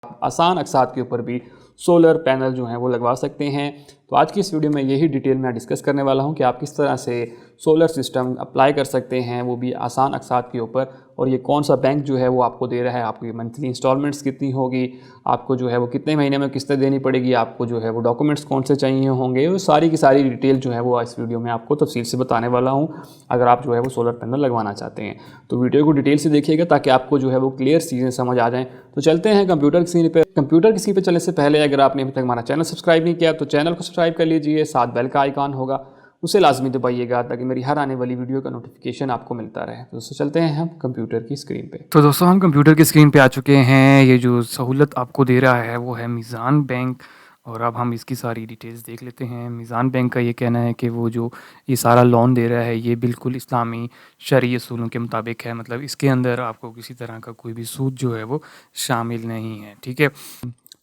आसान अक़सात के ऊपर भी सोलर पैनल जो हैं वो लगवा सकते हैं। तो आज की इस वीडियो में यही डिटेल में डिस्कस करने वाला हूं कि आप किस तरह से सोलर सिस्टम अप्लाई कर सकते हैं, वो भी आसान अक़सात के ऊपर, और ये कौन सा बैंक जो है वो आपको दे रहा है, आपकी मंथली इंस्टॉलमेंट्स कितनी होगी, आपको जो है वो कितने महीने में किस्तें देनी पड़ेगी, आपको जो है वो डॉक्यूमेंट्स कौन से चाहिए होंगे, वो सारी की सारी डिटेल जो है वो इस वीडियो में आपको तफसील से बताने वाला हूँ। अगर आप जो है वो सोलर पैनल लगवाना चाहते हैं तो वीडियो को डिटेल से देखिएगा ताकि आपको जो है वो क्लियर चीज़ें समझ आ जाएँ। तो चलते हैं कंप्यूटर की स्क्रीन पे। कंप्यूटर की स्क्रीन पे चलने से पहले अगर आपने अभी तक हमारा चैनल सब्सक्राइब नहीं किया तो चैनल को सब्सक्राइब कर लीजिए, साथ बेल का आइकॉन होगा उसे लाजमी दबाइएगा ताकि मेरी हर आने वाली वीडियो का नोटिफिकेशन आपको मिलता रहे। तो दोस्तों चलते हैं हम कंप्यूटर की स्क्रीन पे। तो दोस्तों हम कंप्यूटर की स्क्रीन पे आ चुके हैं। ये जो सहूलत आपको दे रहा है वो है मीज़ान बैंक, और अब हम इसकी सारी डिटेल्स देख लेते हैं। मीज़ान बैंक का ये कहना है कि वो जो ये सारा लोन दे रहा है ये बिल्कुल इस्लामी शरई असूलों के मुताबिक है, मतलब इसके अंदर आपको किसी तरह का कोई भी सूद जो है वो शामिल नहीं है। ठीक है,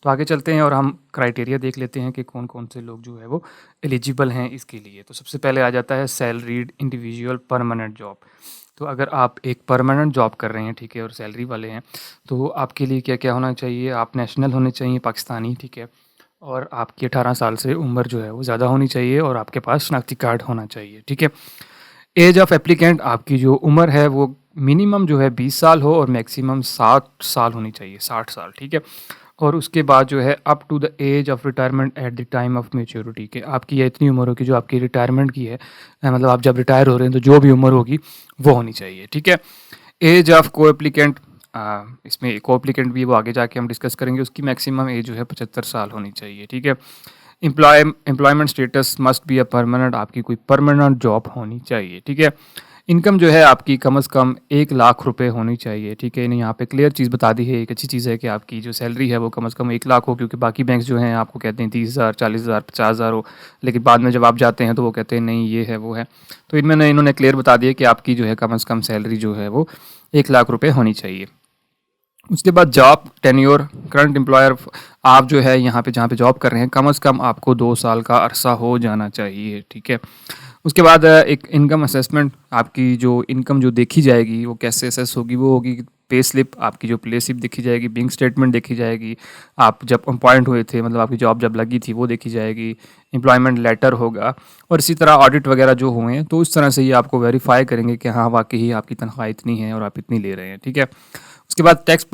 तो आगे चलते हैं और हम क्राइटेरिया देख लेते हैं कि कौन कौन से लोग जो है वो एलिजिबल हैं इसके लिए। तो सबसे पहले आ जाता है सैलरीड इंडिविजुअल परमानेंट जॉब। तो अगर आप एक परमानेंट जॉब कर रहे हैं, ठीक है, और सैलरी वाले हैं, तो आपके लिए क्या क्या होना चाहिए? आप नेशनल होने चाहिए पाकिस्तानी, ठीक है, और आपकी 18 साल से उम्र जो है वो ज़्यादा होनी चाहिए, और आपके पास शनाख्ती कार्ड होना चाहिए। ठीक है, एज ऑफ एप्लीकेंट, आपकी जो उम्र है वो मिनिमम जो है 20 साल हो और मैक्सिमम 60 साल होनी चाहिए, 60 साल। ठीक है, और उसके बाद जो है up to the age of retirement at the time of maturity, के आपकी ये इतनी उम्र होगी जो आपकी रिटायरमेंट की है, मतलब आप जब रिटायर हो रहे हैं तो जो भी उम्र होगी वो होनी चाहिए। ठीक है, एज ऑफ को एप्लीकेंट, इसमें को एप्लीकेंट भी वो आगे जाके हम डिस्कस करेंगे, उसकी मैक्सिमम एज जो है 75 साल होनी चाहिए। ठीक है, employment status must be a permanent, आपकी कोई परमानेंट जॉब होनी चाहिए। ठीक है, इनकम जो है आपकी कम से कम 1 लाख रुपए होनी चाहिए। ठीक है, इन्हें यहाँ पे क्लियर चीज़ बता दी है। एक अच्छी चीज़ है कि आपकी जो सैलरी है वो कम से कम 1 लाख हो, क्योंकि बाकी बैंक्स जो हैं आपको कहते हैं 30,000, 40,000, 50,000 हो, लेकिन बाद में जब आप जाते हैं तो वो कहते हैं नहीं ये है वो है। तो इन्होंने क्लियर बता दिया कि आपकी जो है कम से कम सैलरी जो है वो 1 लाख रुपये होनी चाहिए। उसके बाद जॉब टेन्योर, करंट एम्प्लॉयर, आप जो है यहाँ पे जहाँ पे जॉब कर रहे हैं कम से कम आपको 2 साल का अरसा हो जाना चाहिए। ठीक है, उसके बाद एक इनकम असेसमेंट, आपकी जो इनकम जो देखी जाएगी वो कैसे असेस होगी, वो होगी पे स्लिप, आपकी जो पे स्लिप देखी जाएगी, बैंक स्टेटमेंट देखी जाएगी, आप जब अपॉइंट हुए थे मतलब आपकी जॉब जब लगी थी वो देखी जाएगी, एम्प्लॉयमेंट लेटर होगा, और इसी तरह ऑडिट वगैरह जो हुए हैं तो इस तरह से ये आपको वेरीफाई करेंगे कि हाँ वाकई ही आपकी तनख्वाह इतनी है और आप इतनी ले रहे हैं। ठीक है, उसके बाद टैक्स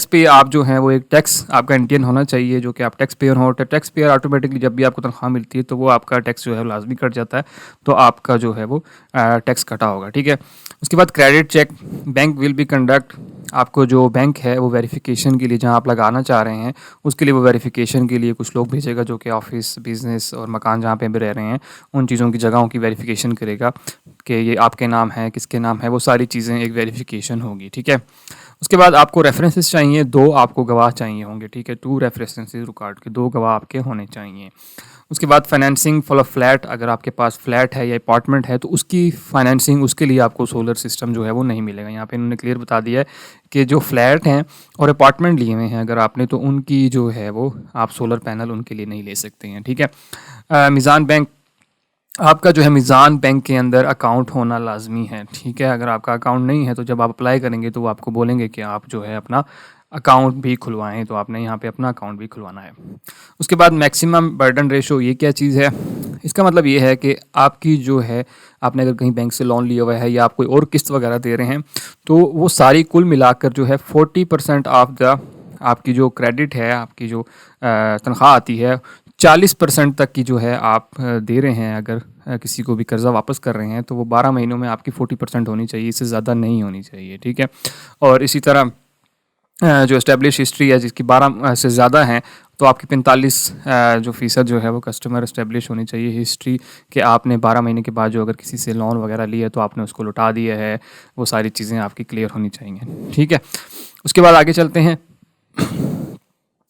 पे आप जो हैं वो एक टैक्स आपका इंडियन होना चाहिए जो कि आप टैक्स पेयर हो। टैक्स पेयर ऑटोमेटिकली जब भी आपको तनख्वाह मिलती है तो वो आपका टैक्स जो है लाजमी कट जाता है, तो आपका जो है वो टैक्स कटा होगा। ठीक है, उसके बाद credit check, bank will be conduct, आपको जो बैंक है वो वेरिफिकेशन के लिए जहाँ आप लगाना चाह रहे हैं उसके लिए वो वेरिफिकेशन के लिए कुछ लोग भेजेगा जो कि ऑफिस, बिजनेस और मकान जहाँ पे भी रह रहे हैं उन चीज़ों की जगहों की वेरिफिकेशन करेगा कि ये आपके नाम है, किसके नाम है, वो सारी चीज़ें एक वेरिफिकेशन होगी। ठीक है, उसके बाद आपको रेफरेंसेस चाहिए, 2 आपको गवाह चाहिए होंगे। ठीक है, 2 रेफरेंसेस रिकॉर्ड के 2 गवाह आपके होने चाहिए। उसके बाद फाइनेंसिंग फॉर अ फ्लैट, अगर आपके पास फ्लैट है या अपार्टमेंट है तो उसकी फाइनेंसिंग, उसके लिए आपको सोलर सिस्टम जो है वो नहीं मिलेगा। यहाँ पे इन्होंने क्लियर बता दिया है कि जो फ्लैट हैं और अपार्टमेंट लिए हुए हैं अगर आपने, तो उनकी जो है वो आप सोलर पैनल उनके लिए नहीं ले सकते हैं। ठीक है, मीज़ान बैंक, आपका जो है मीज़ान बैंक के अंदर अकाउंट होना लाजमी है। ठीक है, अगर आपका अकाउंट नहीं है तो जब आप अप्लाई करेंगे तो वो आपको बोलेंगे कि आप जो है अपना अकाउंट भी खुलवाएं, तो आपने यहाँ पे अपना अकाउंट भी खुलवाना है। उसके बाद मैक्सिमम बर्डन रेशो, ये क्या चीज़ है? इसका मतलब ये है कि आपकी जो है, आपने अगर कहीं बैंक से लोन लिया हुआ है या आप कोई और किस्त वगैरह दे रहे हैं तो वो सारी कुल मिलाकर जो है 40% ऑफ द, आपकी जो क्रेडिट है, आपकी जो तनख्वाह आती है 40% तक की जो है आप दे रहे हैं, अगर किसी को भी कर्ज़ा वापस कर रहे हैं तो वो 12 महीनों में आपकी 40% होनी चाहिए, इससे ज़्यादा नहीं होनी चाहिए। ठीक है, और इसी तरह जो इस्टेब्लिश हिस्ट्री है जिसकी 12 से ज़्यादा हैं तो आपकी 45 जो फ़ीसद जो है वो कस्टमर इस्टेब्लिश होनी चाहिए हिस्ट्री, कि आपने 12 महीने के बाद जो अगर किसी से लोन वगैरह लिया तो आपने उसको लौटा दिया है, वो सारी चीज़ें आपकी क्लियर होनी चाहिए। ठीक है, उसके बाद आगे चलते हैं।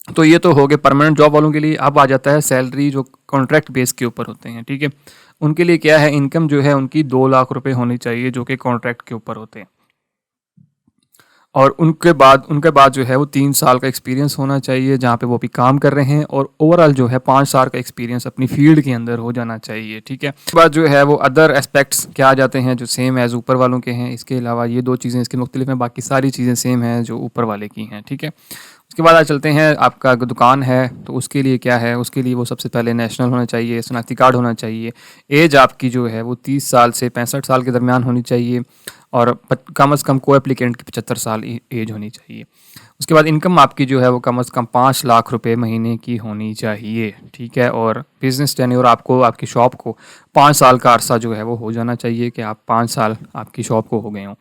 तो ये तो हो गए परमानेंट जॉब वालों के लिए। अब आ जाता है सैलरी जो कॉन्ट्रैक्ट बेस के ऊपर होते हैं। ठीक है, उनके लिए क्या है, इनकम जो है उनकी 2 लाख रुपए होनी चाहिए जो कि कॉन्ट्रैक्ट के ऊपर होते हैं। और उनके बाद जो है वो 3 साल का एक्सपीरियंस होना चाहिए जहाँ पे वो अभी काम कर रहे हैं, और ओवरऑल जो है 5 साल का एक्सपीरियंस अपनी फील्ड के अंदर हो जाना चाहिए, ठीक है। उसके बाद जो है वो अदर एस्पेक्ट्स क्या आ जाते हैं जो सेम एज़ ऊपर वालों के हैं। इसके अलावा ये 2 चीज़ें इसके मुख्तलिफ हैं, बाकी सारी चीज़ें सेम हैं जो ऊपर वाले की हैं, ठीक है। उसके बाद आ चलते हैं, आपका अगर दुकान है तो उसके लिए क्या है, उसके लिए वो सबसे पहले नेशनल होना चाहिए, शनाख्ती कार्ड होना चाहिए। एज आपकी जो है वो 30 साल से 65 साल के दरमियान होनी चाहिए, और कम से कम को एप्लीकेंट की 75 साल एज होनी चाहिए। उसके बाद इनकम आपकी जो है वो कम से कम 5 लाख रुपए महीने की होनी चाहिए, ठीक है। और बिज़नेस टेन्योर आपको, आपकी शॉप को 5 साल का अरसा जो है वो हो जाना चाहिए कि आप 5 साल आपकी शॉप को हो गए हों।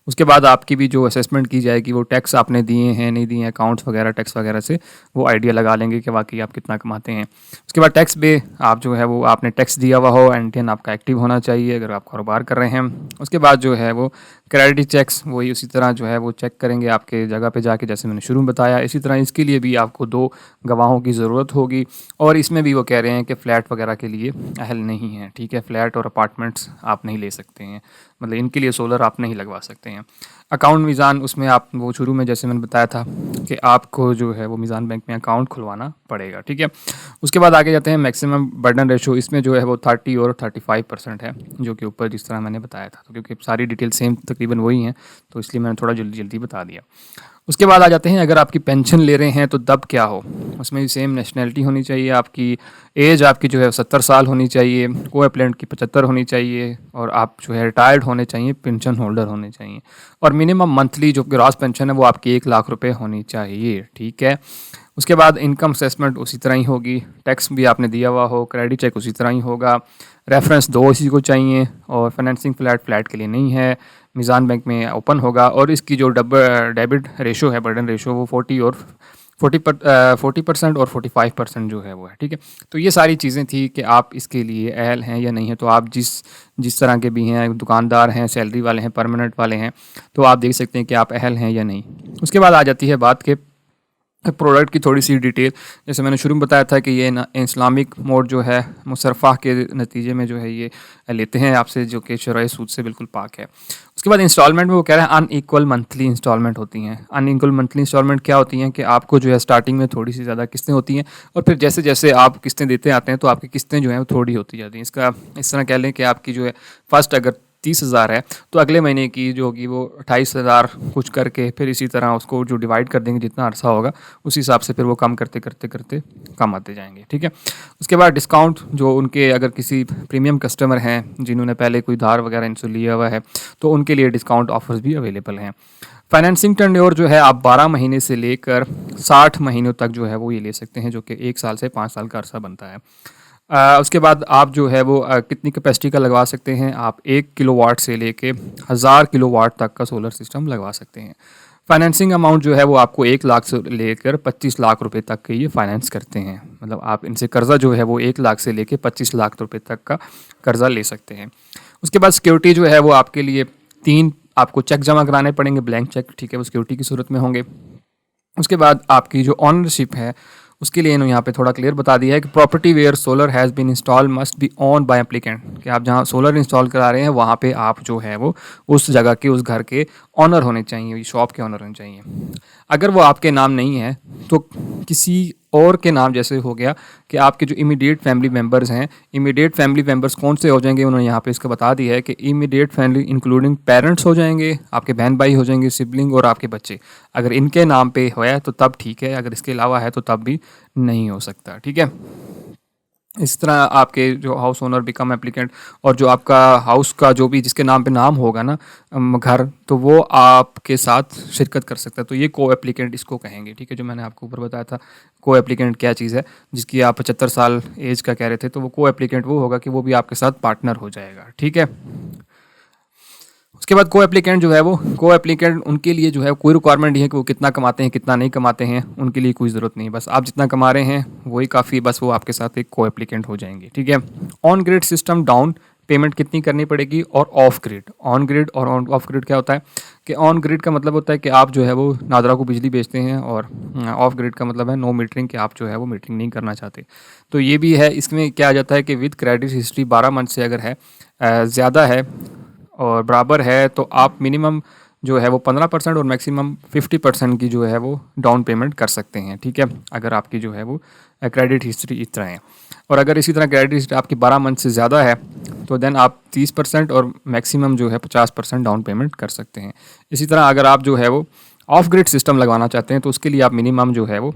उसके बाद आपकी भी जो असेसमेंट की जाएगी वो टैक्स आपने दिए हैं नहीं दिए हैं, अकाउंट्स वगैरह टैक्स वगैरह से वो आइडिया लगा लेंगे कि वाकई आप कितना कमाते हैं। उसके बाद टैक्स पे आप जो है वो आपने टैक्स दिया हुआ हो, एंड आपका एक्टिव होना चाहिए अगर आप कारोबार कर रहे हैं। उसके बाद जो है वो क्रेडिट चेक्स वही उसी तरह जो है वो चेक करेंगे आपके जगह पे जाके, जैसे मैंने शुरू में बताया। इसी तरह इसके लिए भी आपको 2 गवाहों की ज़रूरत होगी, और इसमें भी वो कह रहे हैं कि फ़्लैट वगैरह के लिए अहल नहीं है, ठीक है। फ़्लैट और अपार्टमेंट्स आप नहीं ले सकते हैं, मतलब इनके लिए सोलर आप नहीं लगवा सकते हैं। अकाउंट मीज़ान, उसमें आप वो शुरू में जैसे मैंने बताया था कि आपको जो है वो मीज़ान बैंक में अकाउंट खुलवाना पड़ेगा, ठीक है। उसके बाद आगे जाते हैं मैक्सिमम बर्डन रेशो। इसमें जो है वो 30 और 35% है, जो कि ऊपर जिस तरह मैंने बताया था। तो क्योंकि सारी डिटेल सेम तकरीबन वही हैं, तो इसलिए मैंने थोड़ा जल्दी जल्दी बता दिया। उसके बाद आ जाते हैं, अगर आपकी पेंशन ले रहे हैं तो तब क्या हो। उसमें भी सेम नेशनैलिटी होनी चाहिए, आपकी एज आपकी जो है 70 साल होनी चाहिए, को एप्लेंट की 75 होनी चाहिए, और आप जो है रिटायर्ड होने चाहिए, पेंशन होल्डर होने चाहिए, और मिनिमम मंथली जो ग्रॉस पेंशन है वो आपकी 1 लाख रुपए होनी चाहिए, ठीक है। उसके बाद इनकम असेसमेंट उसी तरह ही होगी, टैक्स भी आपने दिया हुआ हो, क्रेडिट चेक उसी तरह ही होगा, रेफरेंस 2 इसी को चाहिए, और फाइनेंसिंग फ्लैट के लिए नहीं है, मीज़ान बैंक में ओपन होगा। और इसकी जो डेबिट रेशो है, बर्डन रेशो, वो 40% और 45% जो है वो है, ठीक है। तो ये सारी चीज़ें थी कि आप इसके लिए अहल हैं या नहीं है। तो आप जिस तरह के भी हैं, दुकानदार हैं, सैलरी वाले हैं, परमानेंट वाले हैं, तो आप देख सकते हैं कि आप अहल हैं या नहीं। उसके बाद आ जाती है बात के प्रोडक्ट की थोड़ी सी डिटेल। जैसे मैंने शुरू में बताया था कि ये इस्लामिक मोड जो है मुसरफ़ा के नतीजे में जो है ये लेते हैं आपसे, जो कि शरई सूद से बिल्कुल पाक है। उसके बाद इंस्टॉलमेंट में वो कह रहे हैं अनइक्वल मंथली इंस्टॉलमेंट होती हैं। अनइक्वल मंथली इंस्टॉलमेंट क्या होती हैं कि आपको जो है स्टार्टिंग में थोड़ी सी ज़्यादा किस्तें होती हैं, और फिर जैसे जैसे आप किस्तें देते आते हैं तो आपकी किस्तें जो हैं वो थोड़ी होती जाती हैं। इसका इस तरह कह लें कि आपकी जो है फर्स्ट अगर 30,000 है तो अगले महीने की जो होगी वो 28,000 कुछ करके, फिर इसी तरह उसको जो डिवाइड कर देंगे जितना अरसा होगा उस हिसाब से फिर वो कम करते करते करते कम आते जाएंगे, ठीक है। उसके बाद डिस्काउंट, जो उनके अगर किसी प्रीमियम कस्टमर हैं जिन्होंने पहले कोई धार वगैरह इनसे लिया हुआ है तो उनके लिए डिस्काउंट ऑफर्स भी अवेलेबल हैं। फाइनेंसिंग टर्नओवर जो है आप 12 महीने से लेकर 60 महीनों तक जो है वो ये ले सकते हैं, जो कि 1 साल से 5 साल का अरसा बनता है। उसके बाद आप जो है वो कितनी कैपेसिटी का लगवा सकते हैं, आप 1 किलोवाट से लेके 1000 किलोवाट तक का सोलर सिस्टम लगवा सकते हैं। फाइनेंसिंग अमाउंट जो है वो आपको 1 लाख से लेकर 25 लाख रुपए तक के ये फाइनेंस करते हैं, मतलब आप इनसे कर्ज़ा जो है वो 1 लाख से लेके 25 लाख रुपए तक का कर्ज़ा ले सकते हैं। उसके बाद सिक्योरिटी जो है वो आपके लिए 3 आपको चेक जमा कराने पड़ेंगे, ब्लैंक चेक, ठीक है, वो सिक्योरिटी की सूरत में होंगे। उसके बाद आपकी जो ऑनरशिप है उसके लिए इन्होंने यहाँ पे थोड़ा क्लियर बता दिया है कि property where solar has been install must be on by applicant, कि आप जहाँ सोलर इंस्टॉल करा रहे हैं वहाँ पे आप जो है वो उस जगह के, उस घर के ऑनर होने चाहिए, शॉप के ऑनर होने चाहिए। अगर वो आपके नाम नहीं है तो किसी और के नाम, जैसे हो गया कि आपके जो इमीडिएट फैमिली मेम्बर्स हैं, इमीडिएट फैमिली मेम्बर्स कौन से हो जाएंगे, उन्होंने यहाँ पे इसका बता दिया है कि इमीडिएट फैमिली इंक्लूडिंग पेरेंट्स हो जाएंगे, आपके बहन भाई हो जाएंगे, सिबलिंग और आपके बच्चे। अगर इनके नाम पे है तो तब ठीक है, अगर इसके अलावा है तो तब भी नहीं हो सकता, ठीक है। इस तरह आपके जो हाउस ओनर बिकम एप्लीकेंट, और जो आपका हाउस का जो भी जिसके नाम पे नाम होगा ना घर, तो वो आपके साथ शिरकत कर सकता है। तो ये को एप्लीकेंट इसको कहेंगे, ठीक है, जो मैंने आपको ऊपर बताया था। को एप्लीकेंट क्या चीज़ है, जिसकी आप 75 साल एज का कह रहे थे, तो वो को एप्लीकेंट वो होगा कि वो भी आपके साथ पार्टनर हो जाएगा, ठीक है। उसके बाद को एप्लीकेंट जो है वो को एप्लीकेंट उनके लिए जो है कोई रिक्वायरमेंट नहीं है कि वो कितना कमाते हैं कितना नहीं कमाते हैं, उनके लिए कोई ज़रूरत नहीं, बस आप जितना कमा रहे हैं वही काफ़ी, बस वो आपके साथ एक को एप्लीकेंट हो जाएंगे, ठीक है। On grid system down payment कितनी करनी पड़ेगी, और ऑफ ग्रिड, ऑन ग्रिड और ऑफ ग्रिड क्या होता है कि ऑन ग्रिड का मतलब होता है कि आप जो है वो नादरा को बिजली बेचते हैं, और ऑफ ग्रिड का मतलब है नो मीटरिंग, कि आप जो है वो मीटरिंग नहीं करना चाहते। तो ये भी है, इसमें क्या आ जाता है कि विद क्रेडिट हिस्ट्री 12 मंथ से अगर है ज़्यादा है और बराबर है तो आप मिनिमम जो है वो 15% और मैक्सिमम 50% की जो है वो डाउन पेमेंट कर सकते हैं, ठीक है, अगर आपकी जो है वो क्रेडिट हिस्ट्री इस तरह है। और अगर इसी तरह क्रेडिट हिस्ट्री आपकी 12 मंथ से ज़्यादा है तो देन आप 30% और मैक्सिमम जो है 50% डाउन पेमेंट कर सकते हैं। इसी तरह अगर आप जो है वो ऑफ ग्रिड सिस्टम लगवाना चाहते हैं तो उसके लिए आप मिनिमम जो है वो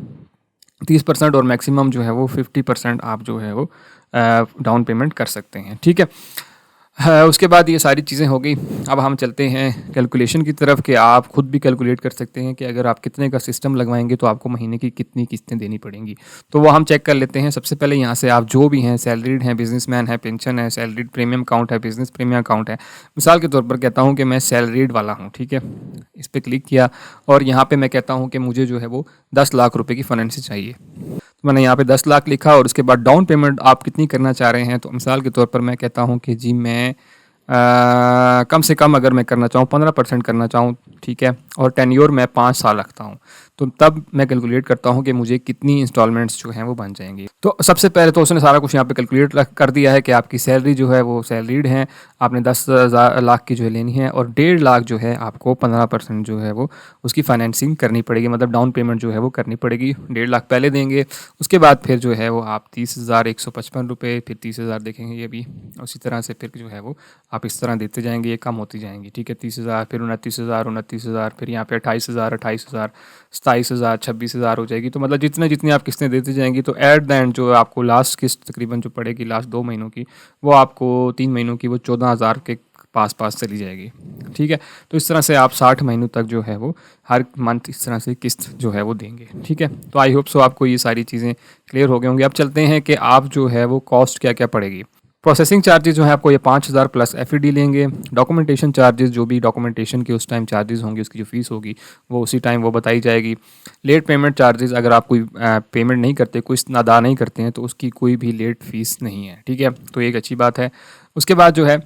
30% और मैक्सिमम जो है वो 50% आप जो है वो डाउन पेमेंट कर सकते हैं, ठीक है। उसके बाद ये सारी चीज़ें हो गई। अब हम चलते हैं कैलकुलेशन की तरफ कि आप खुद भी कैलकुलेट कर सकते हैं कि अगर आप कितने का सिस्टम लगवाएंगे तो आपको महीने की कितनी किस्तें देनी पड़ेंगी। तो वो हम चेक कर लेते हैं। सबसे पहले यहाँ से आप जो भी हैं, सैलरीड हैं, बिजनेसमैन है, पेंशन है, सैलरीड प्रीमियम अकाउंट है, बिजनेस प्रीमियम अकाउंट है। मिसाल के तौर पर कहता हूँ कि मैं सैलरीड वाला हूँ, ठीक है। इस पर क्लिक किया और यहाँ पर मैं कहता हूँ कि मुझे जो है वो 10 लाख रुपये की फाइनेंस चाहिए। तो मैंने यहाँ पे 10 लाख लिखा और उसके बाद डाउन पेमेंट आप कितनी करना चाह रहे हैं। तो मिसाल के तौर पर मैं कहता हूँ कि जी मैं कम से कम अगर मैं करना चाहूँ 15% करना चाहूँ, ठीक है, और टेन्योर मैं 5 साल रखता हूँ, तो तब मैं कैलकुलेट करता हूँ कि मुझे कितनी इंस्टॉलमेंट्स जो हैं वो बन जाएंगी। तो सबसे पहले तो उसने सारा कुछ यहाँ पे कैलकुलेट कर दिया है कि आपकी सैलरी जो है वो सैलरीड है, आपने 10 लाख की जो है लेनी है और 1.5 लाख जो है आपको 15% जो है वो उसकी फाइनेंसिंग करनी पड़ेगी, मतलब डाउन पेमेंट जो है वो करनी पड़ेगी। 1.5 लाख पहले देंगे, उसके बाद फिर जो है वो आप 30,155 रुपये, फिर 30,000 देखेंगे ये भी, उसी तरह से फिर जो है वो आप इस तरह देते जाएंगे, ये कम होती जाएंगी, ठीक है। 30,000, फिर 29,000, फिर यहाँ पे 28,000, 27,000, 26,000 हो जाएगी। तो मतलब जितने जितनी आप किस्तें देते जाएंगी तो एट द एंड जो आपको लास्ट किस्त तकरीबन जो पड़ेगी लास्ट 2 महीनों की, वो आपको 3 महीनों की वो 14,000 के पास चली जाएगी, ठीक है। तो इस तरह से आप 60 महीनों तक जो है वो हर मंथ इस तरह से किस्त जो है वो देंगे, ठीक है। तो आई होप सो आपको ये सारी चीज़ें क्लियर हो गए होंगे। अब चलते हैं कि आप जो है वो कॉस्ट क्या क्या पड़ेगी। प्रोसेसिंग चार्जेस जो है आपको ये 5,000 प्लस एफईडी लेंगे। डॉक्यूमेंटेशन चार्जेस, जो भी डॉक्यूमेंटेशन के उस टाइम चार्जेस होंगे, उसकी जो फीस होगी वो उसी टाइम वो बताई जाएगी। लेट पेमेंट चार्जेस, अगर आप कोई पेमेंट नहीं करते, कोई अदा नहीं करते हैं तो उसकी कोई भी लेट फीस नहीं है, ठीक है। तो एक अच्छी बात है। उसके बाद जो है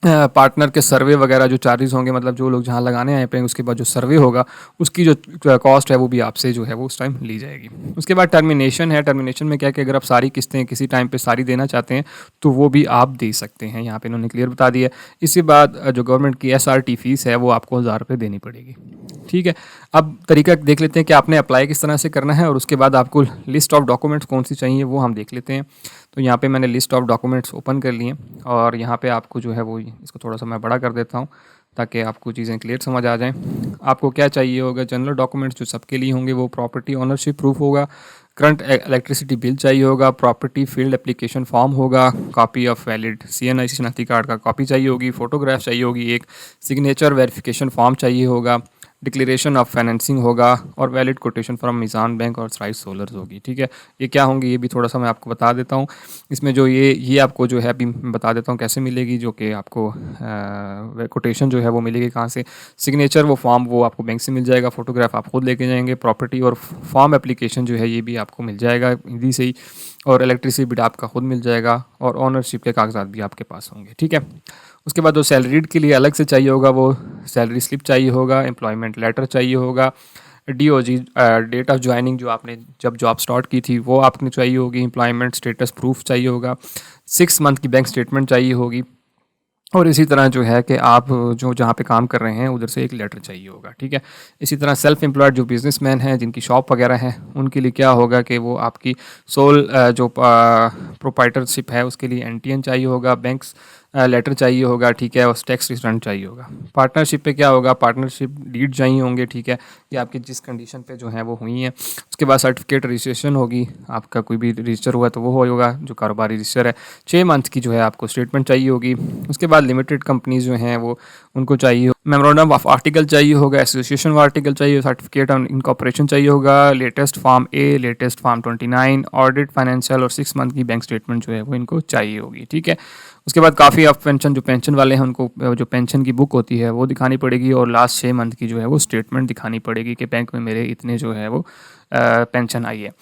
पार्टनर के सर्वे वगैरह जो चार्जेस होंगे, मतलब जो लोग जहाँ लगाने आए पे उसके बाद जो सर्वे होगा उसकी जो कॉस्ट है वो भी आपसे जो है वो उस टाइम ली जाएगी। उसके बाद टर्मिनेशन है। टर्मिनेशन में क्या है कि अगर आप सारी किस्तें किसी टाइम पे सारी देना चाहते हैं तो वो भी आप दे सकते हैं, यहाँ पे इन्होंने क्लियर बता दिया। इसके बाद जो गवर्नमेंट की SRT फीस है वो आपको 1,000 रुपये देनी पड़ेगी, ठीक है। अब तरीका देख लेते हैं कि आपने अप्लाई किस तरह से करना है और उसके बाद आपको लिस्ट ऑफ डॉक्यूमेंट्स कौन सी चाहिए वो हम देख लेते हैं। तो यहाँ पे मैंने लिस्ट ऑफ डॉक्यूमेंट्स ओपन कर लिए और यहाँ पे आपको जो है वो, इसको थोड़ा सा मैं बड़ा कर देता हूँ ताकि आपको चीज़ें क्लियर समझ आ जाएं। आपको क्या चाहिए होगा, जनरल डॉक्यूमेंट्स जो सबके लिए होंगे वो प्रॉपर्टी ओनरशिप प्रूफ होगा, करंट इलेक्ट्रिसिटी बिल चाहिए होगा, प्रॉपर्टी फील्ड एप्लीकेशन फॉर्म होगा, कॉपी ऑफ वैलिड CNI शनाख्ती कार्ड का कॉपी चाहिए होगी, फ़ोटोग्राफ चाहिए होगी, एक सिग्नेचर वेरिफिकेशन फॉर्म चाहिए होगा, डिक्लेरेशन ऑफ फाइनेंसिंग होगा और valid quotation from Meezaan bank और राइस सोलर्स होगी, ठीक है। ये क्या होंगे ये भी थोड़ा सा मैं आपको बता देता हूँ। इसमें जो ये आपको जो है अभी बता देता हूँ कैसे मिलेगी, जो कि आपको कोटेशन जो है वो मिलेगी कहाँ से। सिग्नेचर वो फॉर्म वो आपको बैंक से मिल जाएगा, फ़ोटोग्राफ आप खुद लेके जाएंगे, प्रॉपर्टी और फॉर्म एप्लीकेशन जो है ये भी आपको मिल जाएगा हिंदी से ही, और इलेक्ट्रिसिटी बिल आपका खुद मिल जाएगा और ऑनरशिप के कागजात भी आपके पास होंगे, ठीक है। उसके बाद जो सैलरीड के लिए अलग से चाहिए होगा वो सैलरी स्लिप चाहिए होगा, एम्प्लॉयमेंट लेटर चाहिए होगा, DOG डेट ऑफ ज्वाइनिंग जो आपने जब जॉब स्टार्ट की थी वो आपने चाहिए होगी, एम्प्लॉयमेंट स्टेटस प्रूफ चाहिए होगा, 6 मंथ की बैंक स्टेटमेंट चाहिए होगी, और इसी तरह जो है कि आप जो जहाँ पे काम कर रहे हैं उधर से एक लेटर चाहिए होगा, ठीक है। इसी तरह सेल्फ एम्प्लॉयड जो बिजनेसमैन हैं जिनकी शॉप वगैरह है उनके लिए क्या होगा कि वो आपकी सोल जो प्रोप्राइटरशिप है उसके लिए NTN चाहिए होगा, बैंक्स लेटर चाहिए होगा, ठीक है, और टैक्स रिटर्न चाहिए होगा। पार्टनरशिप पे क्या होगा, पार्टनरशिप डीड चाहिए होंगे, ठीक है, कि आपकी जिस कंडीशन पे जो है वो हुई हैं। उसके बाद सर्टिफिकेट रजिस्ट्रेशन होगी, आपका कोई भी रजिस्टर हुआ तो वो होगा जो कारोबारी रजिस्टर है। 6 मंथ की जो है आपको स्टेटमेंट चाहिए होगी। उसके बाद लिमिटेड कंपनीज जो हैं वो उनको चाहिए मेमोरेंडम ऑफ आर्टिकल चाहिए होगा, एसोसिएशन आर्टिकल चाहिए, सर्टिफिकेट ऑन इनकॉर्पोरेशन चाहिए होगा, latest form A, latest form 29, audit financial और 6 मंथ की बैंक स्टेटमेंट जो है वो इनको चाहिए होगी, ठीक है। उसके बाद काफ़ी ऑफ पेंशन जो पेंशन वाले हैं उनको जो पेंशन की बुक होती है वो दिखानी पड़ेगी और लास्ट 6 मंथ की जो है वो स्टेटमेंट दिखानी पड़ेगी कि बैंक में मेरे इतने जो है वो पेंशन आई है।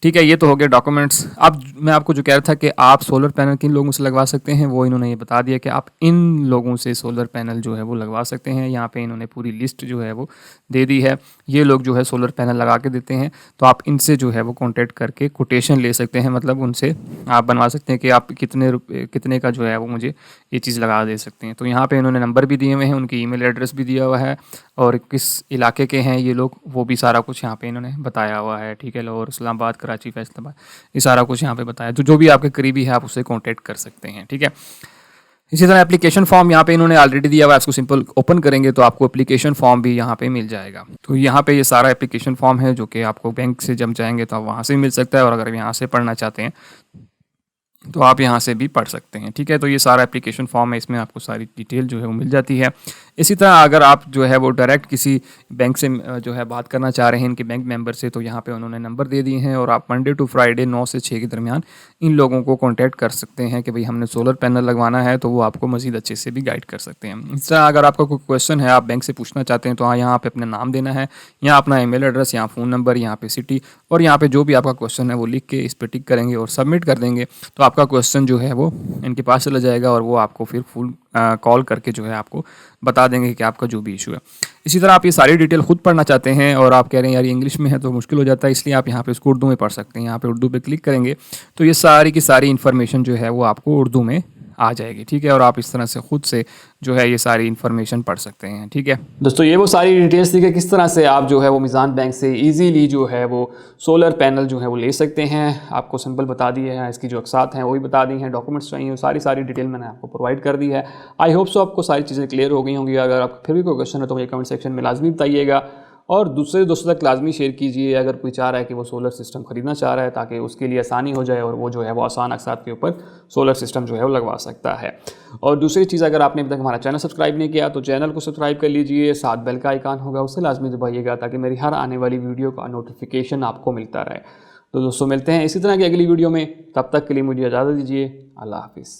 ठीक है, ये तो हो गया डॉक्यूमेंट्स। अब मैं आपको जो कह रहा था कि आप सोलर पैनल किन लोगों से लगवा सकते हैं, वो इन्होंने ये बता दिया कि आप इन लोगों से सोलर पैनल जो है वो लगवा सकते हैं। यहाँ पे इन्होंने पूरी लिस्ट जो है वो दे दी है। ये लोग जो है सोलर पैनल लगा के देते हैं, तो आप इनसे जो है वो कॉन्टेक्ट करके कोटेशन ले सकते हैं, मतलब उनसे आप बनवा सकते हैं कि आप कितने का जो है वो मुझे ये चीज़ लगा दे सकते हैं। तो यहाँ पे इन्होंने नंबर भी दिए हुए हैं, उनकी ईमेल एड्रेस भी दिया हुआ है, और किस इलाके के हैं ये लोग वो भी सारा कुछ यहाँ पे इन्होंने बताया हुआ है। ठीक है, लाहौर, इस्लामाबाद, कराची, फैसलाबाद, ये सारा कुछ यहाँ पे बताया। तो जो भी आपके करीबी है आप उससे कॉन्टेक्ट कर सकते हैं। ठीक है, इसी तरह एप्लीकेशन फॉर्म यहाँ पे इन्होंने ऑलरेडी दिया हुआ है, इसको सिंपल ओपन करेंगे तो आपको एप्लीकेशन फॉर्म भी यहाँ पे मिल जाएगा। तो यहाँ पे ये सारा एप्लीकेशन फॉर्म है जो कि आपको बैंक से जब जाएंगे तो आप वहाँ से मिल सकता है, और अगर यहाँ से पढ़ना चाहते हैं तो आप यहाँ से भी पढ़ सकते हैं। ठीक है, तो ये सारा एप्लीकेशन फॉर्म है, इसमें आपको सारी डिटेल जो है वो मिल जाती है। इसी तरह अगर आप जो है वो डायरेक्ट किसी बैंक से जो है बात करना चाह रहे हैं इनके बैंक मेंबर से, तो यहाँ पे उन्होंने नंबर दे दिए हैं, और आप मंडे टू फ्राइडे 9 से 6 के दरमियान इन लोगों को कॉन्टैक्ट कर सकते हैं कि भाई हमने सोलर पैनल लगवाना है, तो वो आपको मज़ीद अच्छे से भी गाइड कर सकते हैं। इस तरह अगर आपका कोई क्वेश्चन है, आप बैंक से पूछना चाहते हैं, तो हाँ यहाँ पे अपना नाम देना है, यहाँ अपना ईमेल एड्रेस, यहाँ फ़ोन नंबर, यहाँ पे सिटी, और यहाँ पे जो भी आपका क्वेश्चन है वो लिख के इस पर टिक करेंगे और सबमिट कर देंगे, तो आपका क्वेश्चन जो है वो इनके पास चला जाएगा, और वो आपको फिर फुल कॉल करके जो है आपको बता देंगे कि आपका जो भी इशू है। इसी तरह आप ये सारी डिटेल खुद पढ़ना चाहते हैं और आप कह रहे हैं यार ये इंग्लिश में है तो मुश्किल हो जाता है, इसलिए आप यहाँ पे इसको उर्दू में पढ़ सकते हैं। यहाँ पे उर्दू पे क्लिक करेंगे तो ये सारी की सारी इन्फॉर्मेशन जो है वो आपको उर्दू में आ जाएगी। ठीक है, और आप इस तरह से खुद से जो है ये सारी इन्फॉर्मेशन पढ़ सकते हैं। ठीक है दोस्तों, ये वो सारी डिटेल्स थी कि किस तरह से आप जो है वो मीज़ान बैंक से इजीली जो है वो सोलर पैनल जो है वो ले सकते हैं। आपको सिंपल बता दिए हैं, इसकी जो अक़सात हैं वो भी बता दी हैं, डॉक्यूमेंट्स चाहिए वो सारी डिटेल मैंने आपको प्रोवाइड कर दी है। आई होप सो आपको सारी चीज़ें क्लियर हो गई होंगी। अगर आपको फिर भी कोई क्वेश्चन है तो मुझे कमेंट सेक्शन में लाजमी बताइएगा, और दूसरे दोस्तों तक लाजमी शेयर कीजिए अगर कोई चाह रहा है कि वो सोलर सिस्टम ख़रीदना चाह रहा है, ताकि उसके लिए आसानी हो जाए और वो जो है वो आसान अक़सात के ऊपर सोलर सिस्टम जो है वो लगवा सकता है। और दूसरी चीज़, अगर आपने अभी तक हमारा चैनल सब्सक्राइब नहीं किया तो चैनल को सब्सक्राइब कर लीजिए, साथ बेल का आइकन होगा उसे लाजमी दबाइएगा, ताकि मेरी हर आने वाली वीडियो का नोटिफिकेशन आपको मिलता रहे। तो दोस्तों मिलते हैं इसी तरह की अगली वीडियो में, तब तक के लिए मुझे इजाज़त दीजिए। अल्लाह हाफिज़।